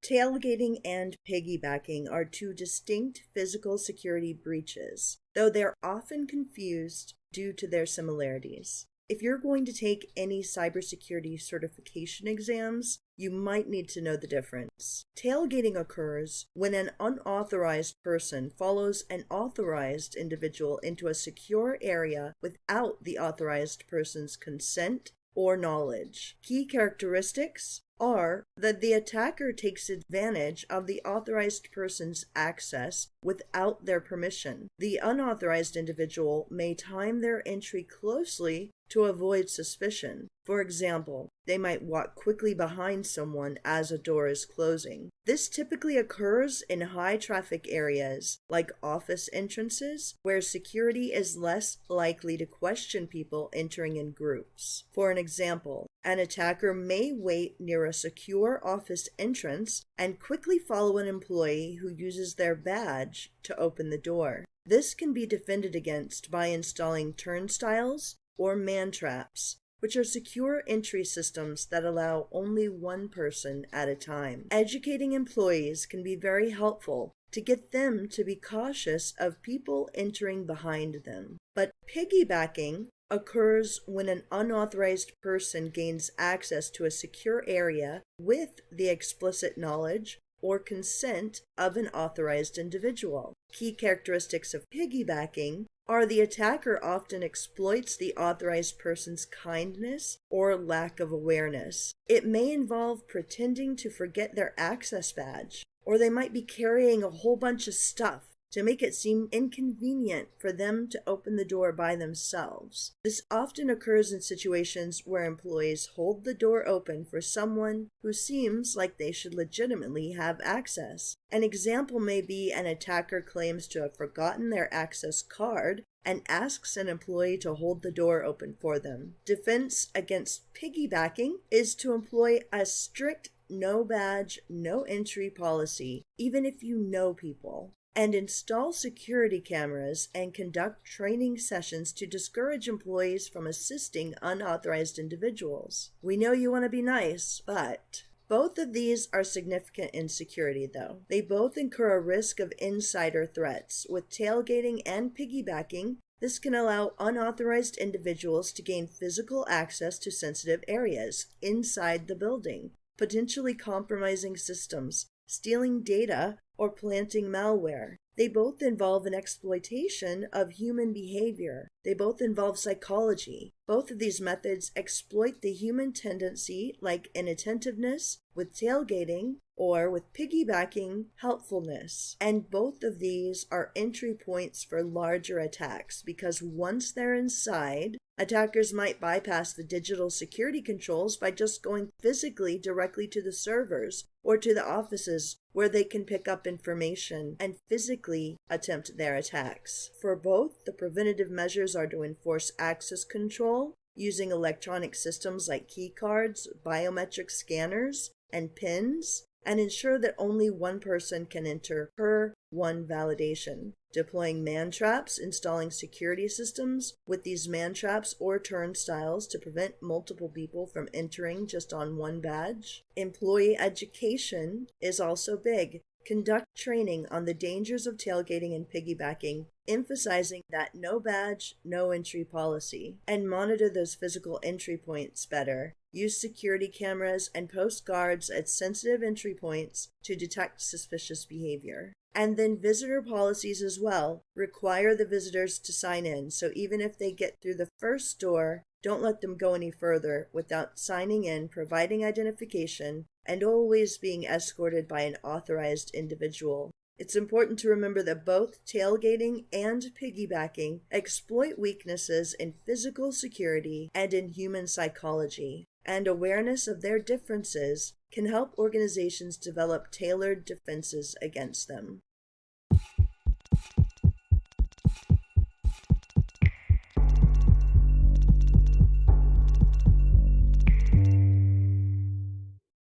Tailgating and piggybacking are two distinct physical security breaches, though they're often confused due to their similarities. If you're going to take any cybersecurity certification exams, you might need to know the difference. Tailgating occurs when an unauthorized person follows an authorized individual into a secure area without the authorized person's consent or knowledge. Key characteristics are that the attacker takes advantage of the authorized person's access without their permission. The unauthorized individual may time their entry closely to avoid suspicion. For example, they might walk quickly behind someone as a door is closing. This typically occurs in high-traffic areas, like office entrances, where security is less likely to question people entering in groups. For an example, an attacker may wait near a secure office entrance and quickly follow an employee who uses their badge to open the door. This can be defended against by installing turnstiles or man-traps, which are secure entry systems that allow only one person at a time. Educating employees can be very helpful to get them to be cautious of people entering behind them. But piggybacking occurs when an unauthorized person gains access to a secure area with the explicit knowledge or consent of an authorized individual. Key characteristics of piggybacking are the attacker often exploits the authorized person's kindness or lack of awareness. It may involve pretending to forget their access badge, or they might be carrying a whole bunch of stuff to make it seem inconvenient for them to open the door by themselves. This often occurs in situations where employees hold the door open for someone who seems like they should legitimately have access. An example may be an attacker claims to have forgotten their access card and asks an employee to hold the door open for them. Defense against piggybacking is to employ a strict no badge, no entry policy, even if you know people, and install security cameras and conduct training sessions to discourage employees from assisting unauthorized individuals. We know you want to be nice, but both of these are significant in security, though. They both incur a risk of insider threats. With tailgating and piggybacking, this can allow unauthorized individuals to gain physical access to sensitive areas inside the building, potentially compromising systems, stealing data, or planting malware. They both involve an exploitation of human behavior. They both involve psychology. Both of these methods exploit the human tendency, like inattentiveness with tailgating, or with piggybacking, helpfulness. And both of these are entry points for larger attacks, because once they're inside, attackers might bypass the digital security controls by just going physically directly to the servers or to the offices where they can pick up information and physically attempt their attacks. For both, the preventative measures are to enforce access control using electronic systems like key cards, biometric scanners, and PINs, and ensure that only one person can enter per one validation. Deploying man-traps, installing security systems with these man-traps or turnstiles to prevent multiple people from entering just on one badge. Employee education is also big. Conduct training on the dangers of tailgating and piggybacking, emphasizing that no badge, no entry policy, and monitor those physical entry points better. Use security cameras and post guards at sensitive entry points to detect suspicious behavior. And then visitor policies as well. Require the visitors to sign in, so even if they get through the first door, don't let them go any further without signing in, providing identification, and always being escorted by an authorized individual. It's important to remember that both tailgating and piggybacking exploit weaknesses in physical security and in human psychology, and awareness of their differences can help organizations develop tailored defenses against them.